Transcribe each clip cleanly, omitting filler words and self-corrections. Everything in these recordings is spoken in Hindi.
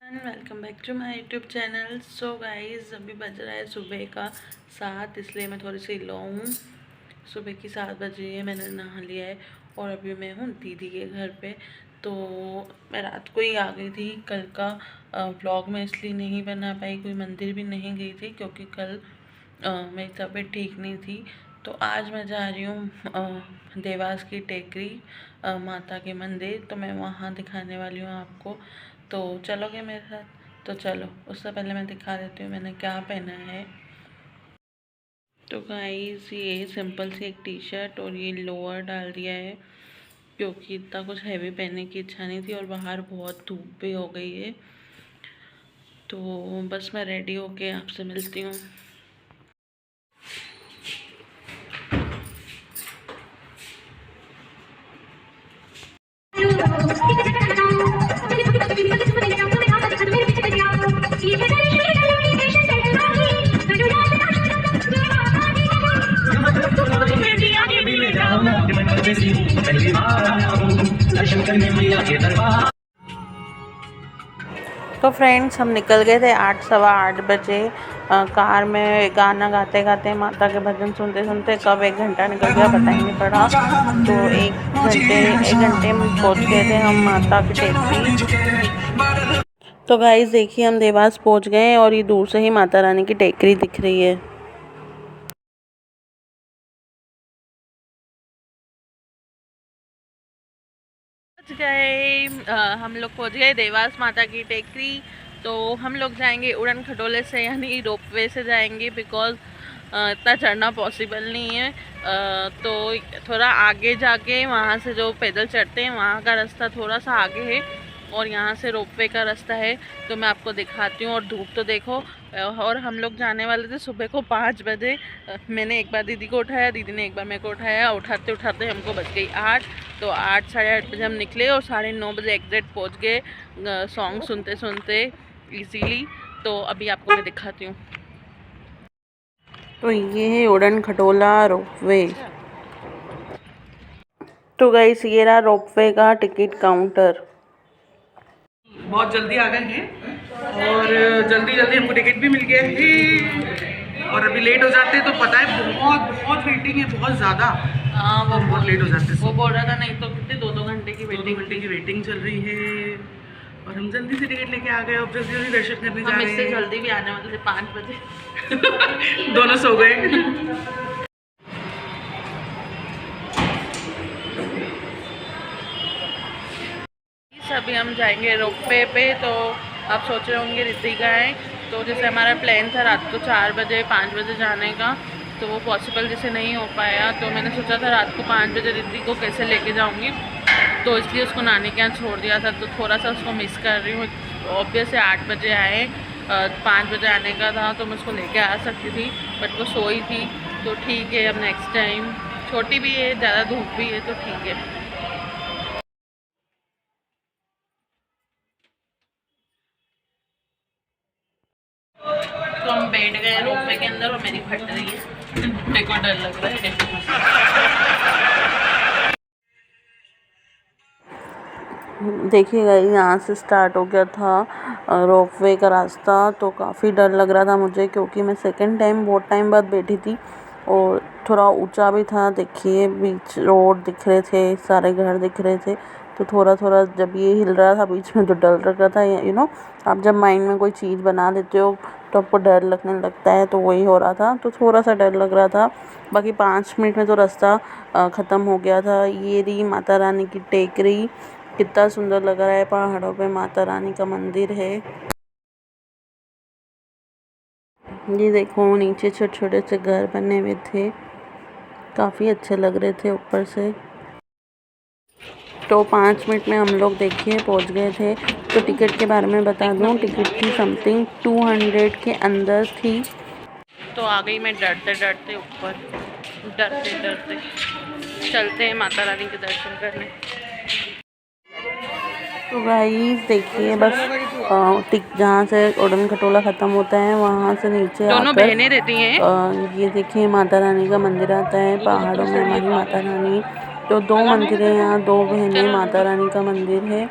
Welcome back to my YouTube channel. So guys, अभी बज रहा है सुबह का 7, इसलिए मैं थोड़ी सी लो हूँ। सुबह की 7 बज रही है, मैंने नहा लिया है और अभी मैं हूँ दीदी के घर पे। तो मैं रात को ही आ गई थी। कल का व्लॉग में इसलिए नहीं बना पाई, कोई मंदिर भी नहीं गई थी क्योंकि कल मेरी तबीयत ठीक नहीं थी। तो आज मैं जा रही हूँ देवास की टेकरी माता के मंदिर, तो मैं वहाँ दिखाने वाली हूँ आपको। तो चलोगे मेरे साथ? तो चलो, उससे पहले मैं दिखा देती हूँ मैंने क्या पहना है। तो गाइस, ये सिंपल सी एक टी शर्ट और ये लोअर डाल दिया है क्योंकि इतना कुछ हैवी पहनने की इच्छा नहीं थी और बाहर बहुत धूप भी हो गई है। तो बस मैं रेडी होके आपसे मिलती हूँ। तो फ्रेंड्स, हम निकल गए थे 8 सवा 8 बजे कार में, गाना गाते गाते माता के भजन सुनते सुनते कब 1 घंटा निकल गया पता ही नहीं पड़ा। तो 1 घंटे में पहुंच गए थे हम माता की टेकरी। तो गाइस देखिए, हम देवास पहुंच गए और ये दूर से ही माता रानी की टेकरी दिख रही है। हम लोग पहुंच गए देवास माता की टेकरी। तो हम लोग जाएंगे उड़न खटोले से, यानी रोपवे से जाएंगे, बिकॉज़ इतना चढ़ना पॉसिबल नहीं है। तो थोड़ा आगे जाके वहाँ से जो पैदल चढ़ते हैं वहाँ का रास्ता थोड़ा सा आगे है और यहाँ से रोपवे का रास्ता है। तो मैं आपको दिखाती हूँ। और धूप तो देखो। और हम लोग जाने वाले थे सुबह को 5 बजे। मैंने एक बार दीदी को उठाया, दीदी ने एक बार मेरे को उठाया। उठाते उठाते हमको बज गई 8। तो 8 साढ़े 8 बजे हम निकले और 9:30 बजे एग्जैक्ट पहुँच गए सॉन्ग सुनते सुनते इजीली। तो अभी आपको मैं दिखाती हूँ। तो ये है उड़न खटोला रोपवे। तो गाइस, ये रहा रोपवे का टिकट काउंटर। बहुत जल्दी आ गए हैं और जल्दी जल्दी हमको टिकट भी मिल गया है। और अभी लेट हो जाते हैं तो पता है बहुत बहुत वेटिंग है, बहुत ज़्यादा। हाँ, वो बहुत लेट हो जाते हैं। वो बोल रहा था नहीं तो कितने 2-2 घंटे की वेटिंग, 2 घंटे की वेटिंग चल रही है और हम जल्दी से टिकट लेके आ गए और जल्दी जल्दी दर्शन करने जा रहे हैं। इससे जल्दी भी आने वाले थे 5 बजे। दोनों सो गए। अभी हम जाएंगे रोपवे पे। तो आप सोच रहे होंगे रिद्धि का है। तो जैसे हमारा प्लान था रात को 4 बजे 5 बजे जाने का, तो वो पॉसिबल जैसे नहीं हो पाया। तो मैंने सोचा था रात को 5 बजे रिद्धि को कैसे लेके जाऊंगी, तो इसलिए उसको नानी के यहाँ छोड़ दिया था। तो थोड़ा सा उसको मिस कर रही हूँ। ऑब्वियस है 8 बजे आए, 5 बजे आने का था तो मैं उसको लेके आ सकती थी, बट वो सोई थी। तो ठीक है, अब नेक्स्ट टाइम। छोटी भी है, ज़्यादा धूप भी है, तो ठीक है। तो हम बैठ गए रोपवे के अंदर और मेरी फट रही है। मेरे को डर लग रहा है। देखिएगा, यहाँ से स्टार्ट हो गया था रोपवे का रास्ता। तो काफ़ी डर लग रहा था मुझे क्योंकि मैं सेकंड टाइम बहुत टाइम बाद बैठी थी और थोड़ा ऊंचा भी था। देखिए, बीच रोड दिख रहे थे, सारे घर दिख रहे थे। तो थोड़ा थोड़ा जब ये हिल रहा था बीच में तो डर लग रहा था। आप जब माइंड में कोई चीज़ बना देते हो तो आपको डर लगने लगता है, तो वही हो रहा था। तो थोड़ा सा डर लग रहा था। बाकी 5 मिनट में तो रास्ता ख़त्म हो गया था। ये रही माता रानी की टेकरी। कितना सुंदर लग रहा है, पहाड़ों पे माता रानी का मंदिर है। ये देखो, नीचे छोटे छोटे से घर बने हुए थे, काफ़ी अच्छे लग रहे थे ऊपर से। तो 5 मिनट में हम लोग देखिए पहुंच गए थे। तो टिकट के बारे में बता दूं, टिकट थी समथिंग 200 के अंदर थी। तो आ गई मैं डरते डरते ऊपर, डरते डरते चलते हैं माता रानी के दर्शन करने। तो गाइस देखिए, बस जहाँ से उड़न खटोला ख़त्म होता है वहाँ से नीचे दोनों आकर बहनें रहती हैं। ये देखिए माता रानी का मंदिर आता है पहाड़ों में, हमारी माता रानी। तो 2 मंदिर हैं यहाँ, 2 बहनें माता रानी का मंदिर है।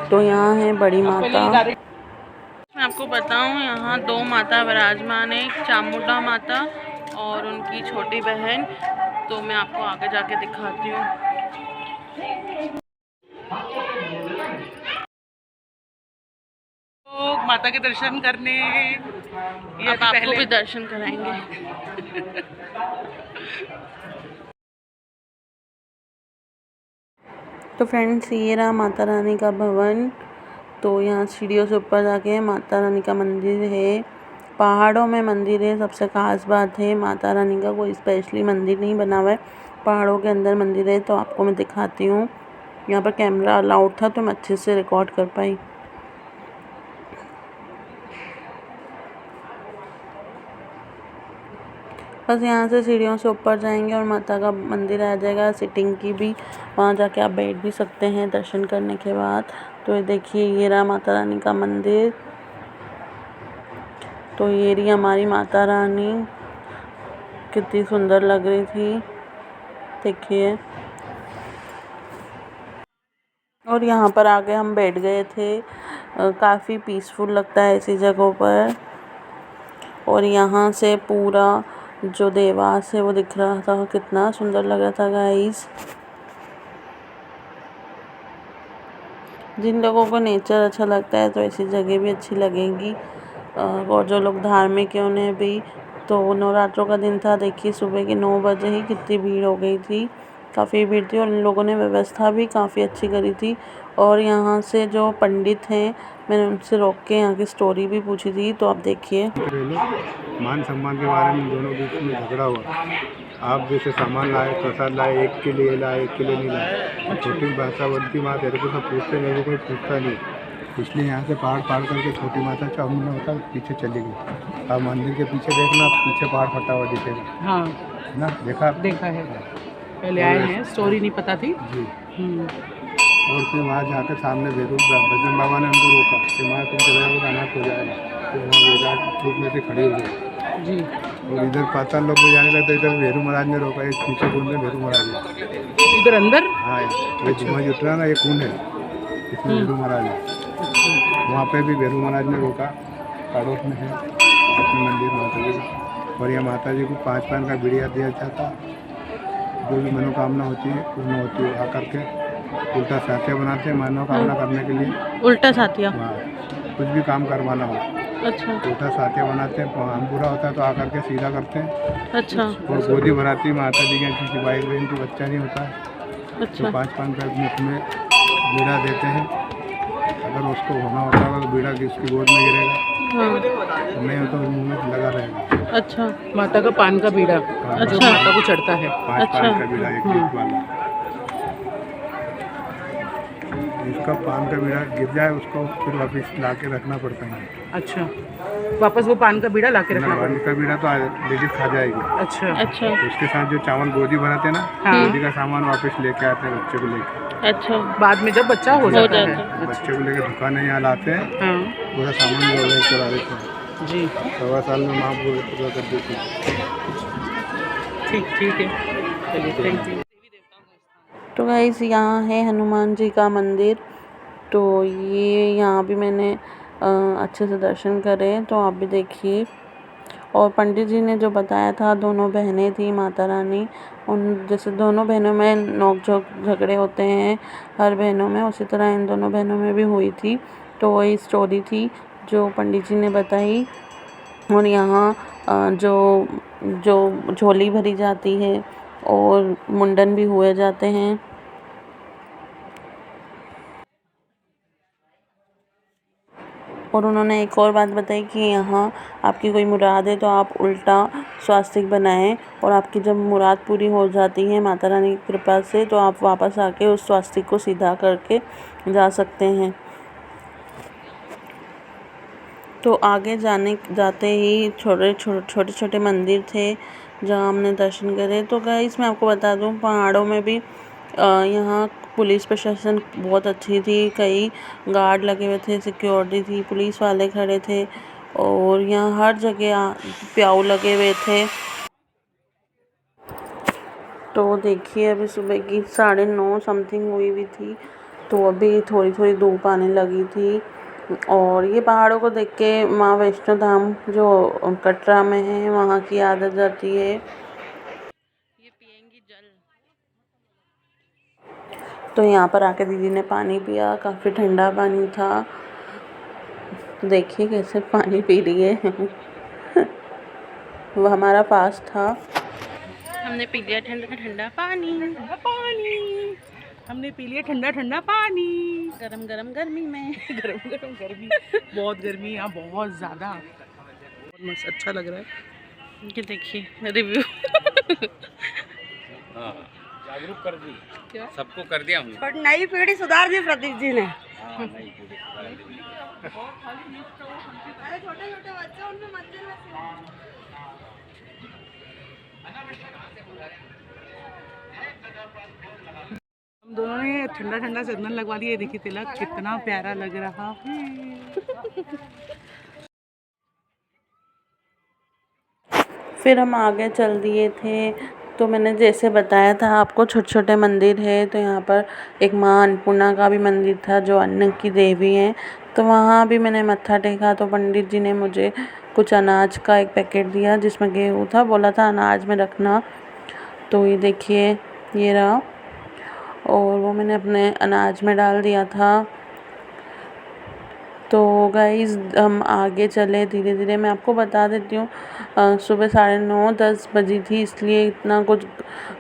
तो यहाँ है बड़ी माता मैं आपको बताऊं, यहाँ 2 माता विराजमान है, एक चामुंडा माता और उनकी छोटी बहन। तो मैं आपको आगे जाके दिखाती हूँ। तो माता के दर्शन करने ये अब आपको पहले भी दर्शन कराएंगे। तो फ्रेंड्स, ये रहा माता रानी का भवन। तो यहाँ सीढ़ियों से ऊपर जाके माता रानी का मंदिर है। पहाड़ों में मंदिर है, सबसे ख़ास बात है। माता रानी का कोई स्पेशली मंदिर नहीं बना हुआ है, पहाड़ों के अंदर मंदिर है। तो आपको मैं दिखाती हूँ। यहाँ पर कैमरा अलाउड था तो मैं अच्छे से रिकॉर्ड कर पाई। बस यहाँ से सीढ़ियों से ऊपर जाएंगे और माता का मंदिर आ जाएगा। सिटिंग की भी, वहाँ जाके आप बैठ भी सकते हैं दर्शन करने के बाद। तो ये देखिए, ये रहा माता रानी का मंदिर। तो ये रही हमारी माता रानी, कितनी सुंदर लग रही थी, देखिए। और यहाँ पर आके हम बैठ गए थे। काफ़ी पीसफुल लगता है ऐसी जगहों पर। और यहाँ से पूरा जो देवास है वो दिख रहा था, कितना सुंदर लग रहा था गाइस। जिन लोगों को नेचर अच्छा लगता है तो ऐसी जगह भी अच्छी लगेंगी। और जो लोग धार्मिक हैं उन्हें भी। तो नवरात्रों का दिन था, देखिए सुबह के 9 बजे ही कितनी भीड़ हो गई थी, काफ़ी भीड़ थी। और इन लोगों ने व्यवस्था भी काफ़ी अच्छी करी थी। और यहाँ से जो पंडित हैं, मैंने उनसे रोक के यहाँ की स्टोरी भी पूछी थी, तो आप देखिए। मान सम्मान के बारे में दोनों बीच में झगड़ा हुआ। आप जैसे सामान लाए, प्रसाद लाए, एक के लिए लाए, एक के लिए नहीं लाए। छोटी भाषा बोलती माँ तेरे को सब पूछते, मेरे को कोई पूछता नहीं। इसलिए यहाँ से पहाड़ पार करके छोटी माता चामुंडा होता पीछे चली गई। आप मंदिर के पीछे देखना, पीछे पहाड़ फटा हुआ दिखेगा। हाँ ना देखा है, पहले आए हैं, स्टोरी नहीं पता थी जी। और फिर वहाँ जाकर सामने भजन बाबा ने उनको रोका कि माँ तुम चले जाओगे अनाथ हो जाएगा। तो वहाँ विराट रूप में से खड़ी हो गई जी। और इधर पाताल लोग भी जाने लगे। इधर भेरू महाराज ने रोका, एक पीछे कुंड में भेरू महाराज है इधर अंदर। हाँ, ये धुआं उतरा ना, ये कुंड है, इसमें भेरू महाराज है। वहाँ पे भी भेरू महाराज ने रोका, पड़ोस में है अपने मंदिर माता जी का। और यह माता जी को 5 पान का बिड़िया दिया जाता, जो भी मनोकामना होती है पूर्ण होती है। आकर के उल्टा साथिया बनाते हैं मनोकामना करने के लिए। उल्टा साथिया? हाँ, कुछ भी काम करवाना हो अच्छा। उल्टा साथिया बनाते हैं। काम पूरा होता है तो आकर के सीधा करते हैं। अच्छा। और गोदी भराती माता जी के, किसी भाई बहन की बच्चा नहीं होता है अच्छा। तो 5 पान का मुख में बीड़ा देते हैं। अगर उसको होना होता है तो बीड़ा किसकी गोद में गिरेगा, हाँ। नहीं हो तो मुँह में लगा रहेगा। अच्छा। माता का पान का बीड़ा जो माता को चढ़ता है। 5 अच्छा। पान का बीड़ा, एक गिफ्ट वाला। जिसका पान का बीड़ा गिर जाए उसको फिर वापस ला के रखना पड़ता है। अच्छा, वापस वो पान का बीड़ा ला के रखना पान का बीड़ा तो लेडीज खा जाएगी। अच्छा। अच्छा। उसके साथ जो चावल गोदी भराते हैं ना, हाँ। गोदी का सामान वापस लेके आते हैं बच्चे को लेके। अच्छा। बाद में जब बच्चा हो जाता है। बच्चे को लेके दुकान यहाँ लाते हैं, हाँ पूरा सामान चला देते हैं जी। 1.25 साल में माँ पूरा कर देती है। ठीक है, चलिए, थैंक यू। तो गाइस, यहाँ है हनुमान जी का मंदिर। तो ये यहाँ भी मैंने अच्छे से दर्शन करे, तो आप भी देखिए। और पंडित जी ने जो बताया था, दोनों बहनें थी माता रानी, उन जैसे दोनों बहनों में नोक झोंक झगड़े होते हैं हर बहनों में, उसी तरह इन दोनों बहनों में भी हुई थी। तो वही स्टोरी थी जो पंडित जी ने बताई। और यहाँ जो जो झोली भरी जाती है और मुंडन भी हुए जाते हैं। और उन्होंने एक और बात बताई कि यहाँ आपकी कोई मुराद है तो आप उल्टा स्वास्तिक बनाएं, और आपकी जब मुराद पूरी हो जाती है माता रानी की कृपा से, तो आप वापस आके उस स्वास्तिक को सीधा करके जा सकते हैं। तो आगे जाते ही छोटे छोटे मंदिर थे जहाँ हमने दर्शन करे। तो गाइस, मैं आपको बता दूँ, पहाड़ों में भी यहाँ पुलिस प्रशासन बहुत अच्छी थी। कई गार्ड लगे हुए थे, सिक्योरिटी थी, पुलिस वाले खड़े थे, और यहाँ हर जगह प्याऊ लगे हुए थे। तो देखिए, अभी सुबह की 9:30 समथिंग हुई थी। तो अभी थोड़ी थोड़ी धूप आने लगी थी। और ये पहाड़ों को देख के माँ वैष्णो धाम जो कटरा में है वहाँ की याद आ जाती है। ये पियेंगी जल। तो यहाँ पर आके दीदी ने पानी पिया, काफ़ी ठंडा पानी था। देखिए कैसे पानी पी रही है। वो हमारा पास था, हमने पी लिया ठंडा ठंडा पानी। हमने पी लिया ठंडा ठंडा पानी। गरम गरम गर्मी में। गरम गरम गर्मी, बहुत गर्मी यहाँ, बहुत ज़्यादा। बहुत मस्त, अच्छा लग रहा है। ये देखिए रिव्यू। हाँ, जागरूक कर दी, क्या सबको कर दिया हमने। पर नई पीढ़ी सुधार दी प्रदीप जी ने। हाँ, नहीं पीढ़ी सुधार दी। अरे छोटे छोटे बच्चे उनमें मंदिर में हम दोनों ने ठंडा ठंडा चंदन लगवा लिया। देखिए तिलक कितना प्यारा लग रहा है। फिर हम आगे चल दिए थे। तो मैंने जैसे बताया था आपको, छोटे छोटे मंदिर है। तो यहाँ पर एक माँ अन्नपूर्णा का भी मंदिर था जो अन्न की देवी हैं। तो वहाँ भी मैंने मत्था टेका। तो पंडित जी ने मुझे कुछ अनाज का एक पैकेट दिया जिसमें गेहूँ था, बोला था अनाज में रखना। तो ये देखिए ये रहा, और वो मैंने अपने अनाज में डाल दिया था। तो गाइज़ हम आगे चले धीरे धीरे। मैं आपको बता देती हूँ, सुबह 9:30-10 बजी थी, इसलिए इतना कुछ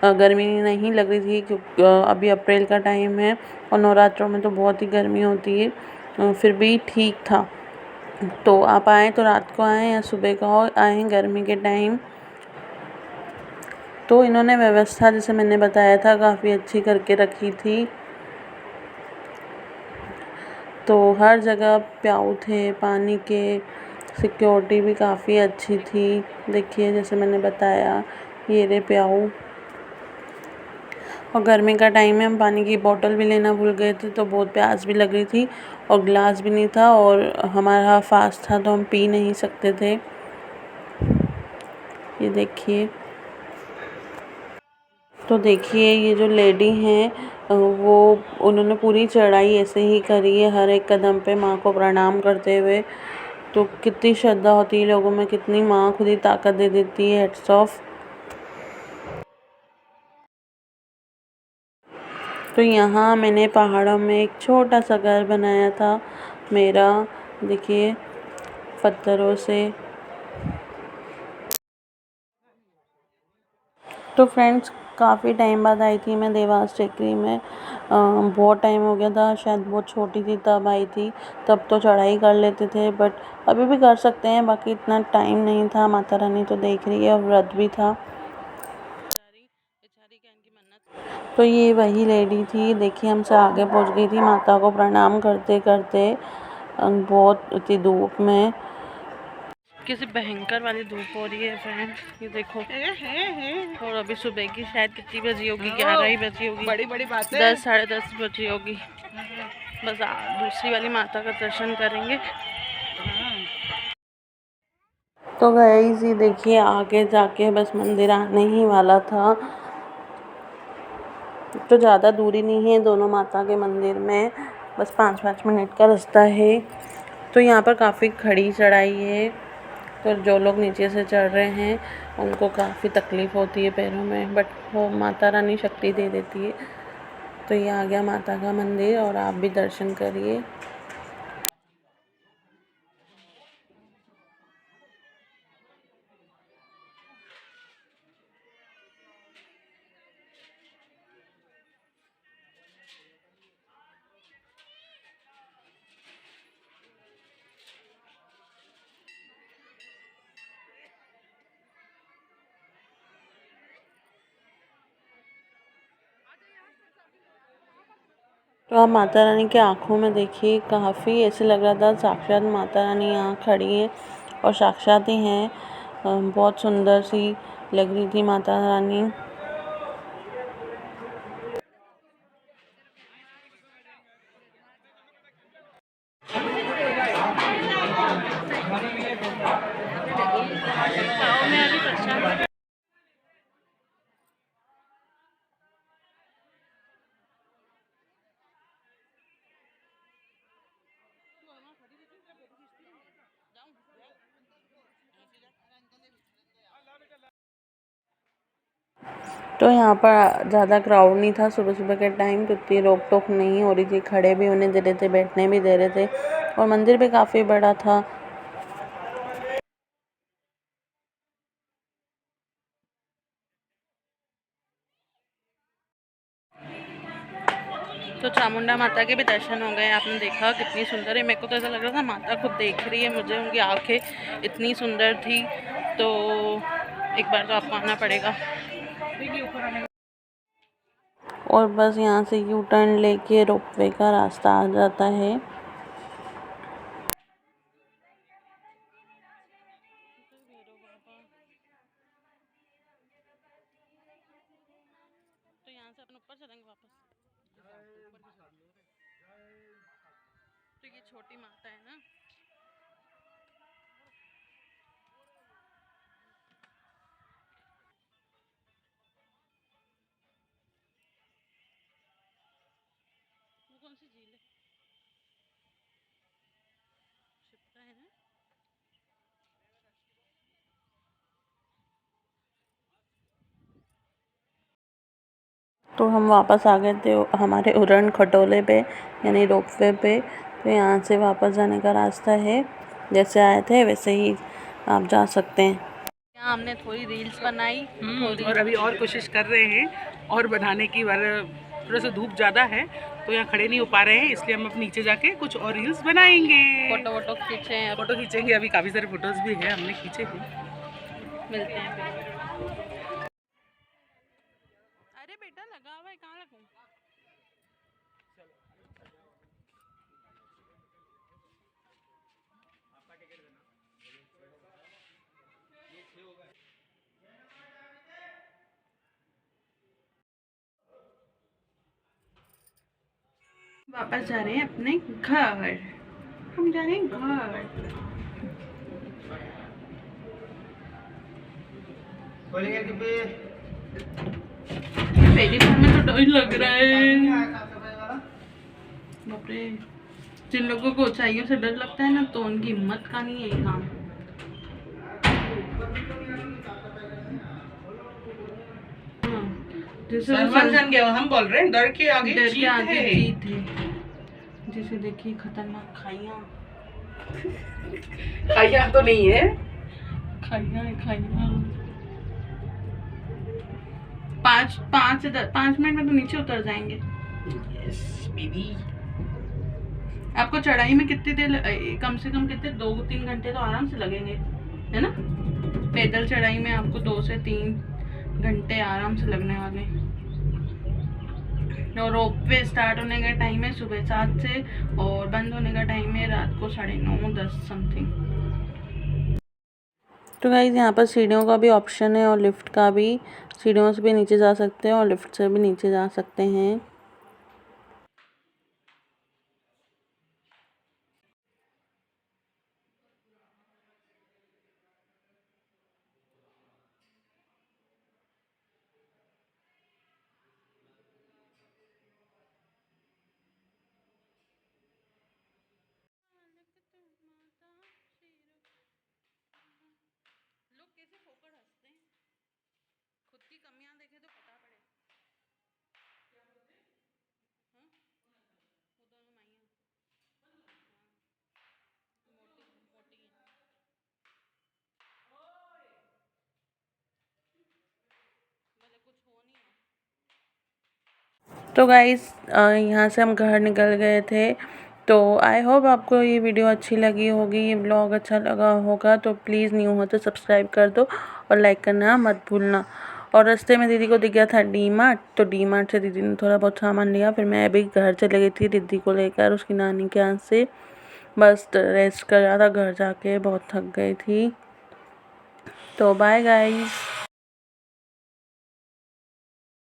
गर्मी नहीं लग रही थी क्योंकि अभी अप्रैल का टाइम है और नवरात्रों में तो बहुत ही गर्मी होती है। फिर भी ठीक था। तो आप आएँ तो रात को आएँ या सुबह का हो आएँ, गर्मी के टाइम। तो इन्होंने व्यवस्था जैसे मैंने बताया था काफ़ी अच्छी करके रखी थी। तो हर जगह प्याऊ थे पानी के, सिक्योरिटी भी काफ़ी अच्छी थी। देखिए जैसे मैंने बताया ये रहे प्याऊ। और गर्मी का टाइम है, हम पानी की बोतल भी लेना भूल गए थे, तो बहुत प्यास भी लग रही थी और गिलास भी नहीं था और हमारा फास्ट था तो हम पी नहीं सकते थे। ये देखिए। तो देखिए ये जो लेडी हैं वो उन्होंने पूरी चढ़ाई ऐसे ही करी है, हर एक कदम पे माँ को प्रणाम करते हुए। तो कितनी श्रद्धा होती है लोगों में, कितनी माँ खुद ही ताकत दे देती है। Heads of. तो यहाँ मैंने पहाड़ों में एक छोटा सा घर बनाया था मेरा, देखिए पत्थरों से। तो फ्रेंड्स काफ़ी टाइम बाद आई थी मैं देवास टेकरी में। बहुत टाइम हो गया था, शायद बहुत छोटी थी तब आई थी। तब तो चढ़ाई कर लेते थे, बट अभी भी कर सकते हैं, बाकी इतना टाइम नहीं था। माता रानी तो देख रही है और व्रत भी था। तो ये वही लेडी थी, देखिए हमसे आगे पहुंच गई थी माता को प्रणाम करते करते। बहुत इतनी धूप में, किसी भयंकर वाली धूप हो रही है फ्रेंड्स, ये देखो। और अभी सुबह की शायद कितनी बजी होगी, 11 ही बजी होगी, बड़ी बड़ी बात है। 10 साढ़े 10 बजी होगी। बस दूसरी वाली माता का दर्शन करेंगे। तो गाइस ये देखिए आगे जाके बस मंदिर आने ही वाला था। तो ज़्यादा दूरी नहीं है दोनों माता के मंदिर में, बस 5-5 मिनट का रास्ता है। तो यहाँ पर काफ़ी खड़ी चढ़ाई है, तो जो लोग नीचे से चढ़ रहे हैं उनको काफ़ी तकलीफ़ होती है पैरों में, बट वो माता रानी शक्ति दे देती है। तो ये आ गया माता का मंदिर और आप भी दर्शन करिए। तो आप माता रानी की आँखों में देखिए, काफ़ी ऐसे लग रहा था साक्षात माता रानी यहाँ खड़ी है और साक्षात ही हैं। बहुत सुंदर सी लग रही थी माता रानी। तो यहाँ पर ज़्यादा क्राउड नहीं था सुबह सुबह के टाइम, तो इतनी रोक टोक नहीं हो रही थी, खड़े भी होने दे रहे थे, बैठने भी दे रहे थे, और मंदिर भी काफ़ी बड़ा था। तो चामुंडा माता के भी दर्शन हो गए। आपने देखा कितनी सुंदर है। मेरे को तो ऐसा लग रहा था माता खुद देख रही है मुझे, उनकी आंखें इतनी सुंदर थी। तो एक बार तो आपको आना पड़ेगा। और बस यहाँ से यू टर्न लेके रोपवे का रास्ता आ जाता है। तो यहाँ से अपन ऊपर चलेंगे वापस। तो ये छोटी माता है ना। वो कौन सी झील है? शिप्रा है ना। तो हम वापस आ गए थे हमारे उड़न खटोले पे, यानी रोपवे पे। तो यहाँ से वापस जाने का रास्ता है, जैसे आए थे वैसे ही आप जा सकते हैं। यहाँ हमने थोड़ी रील्स बनाई और अभी और कोशिश कर रहे हैं और बनाने की, बार थोड़ा सा धूप ज़्यादा है तो यहाँ खड़े नहीं हो पा रहे हैं, इसलिए हम अब नीचे जाके कुछ और रील्स बनाएंगे। फोटो वोटो खींचे हैं, फोटो खींचेंगे। अभी काफ़ी सारे फोटोज़ भी हैं, हमने खींचे हैं। मिलते हैं फिर। अरे बेटा लगा हुआ है, कहाँ लगूं? वापस जा रहे हैं अपने घर। हम जा रहे हैं घर। पहली बार में तो डर लग रहा है। बाप रे, जिन लोगों को ऊंचाइयों से डर लगता है ना, तो उनकी हिम्मत का नहीं है ये काम। सलमान खान के हम बोल रहे हैं, डर के आगे जीत है। जैसे देखिए खतरनाक खाइयाँ। खाइयाँ तो नहीं है, खाइयाँ। 5 मिनट में तो नीचे उतर जाएंगे। Yes baby. आपको चढ़ाई में कितनी देर, कम से कम कितने 2-3 घंटे तो आराम से लगेंगे, है ना। पैदल चढ़ाई में आपको 2 से 3 घंटे आराम से लगने वाले। और रोपवे स्टार्ट होने का टाइम है सुबह 7 से, और बंद होने का टाइम है रात को 9:30-10 समथिंग। तो गाइस यहाँ पर सीढ़ियों का भी ऑप्शन है और लिफ्ट का भी। सीढ़ियों से भी नीचे जा सकते हैं और लिफ्ट से भी नीचे जा सकते हैं। लोग कैसे फोकट हंसते हैं, खुद की कमियां देखे तो पता पड़े। हाँ? वो दोनों माइयां, मोटी है। भले कुछ हो नहीं हो। तो गाइस यहाँ से हम घर निकल गए थे। तो आई होप आपको ये वीडियो अच्छी लगी होगी, ये ब्लॉग अच्छा लगा होगा। तो प्लीज़ न्यू हो तो सब्सक्राइब कर दो और लाइक करना मत भूलना। और रास्ते में दीदी को दिख गया था डी-मार्ट, तो डी-मार्ट से दीदी ने थोड़ा बहुत सामान लिया। फिर मैं अभी घर चले गई थी दीदी को लेकर उसकी नानी के यहाँ से। बस रेस्ट कर रहा था, घर जाके बहुत थक गई थी। तो बाय गाइस।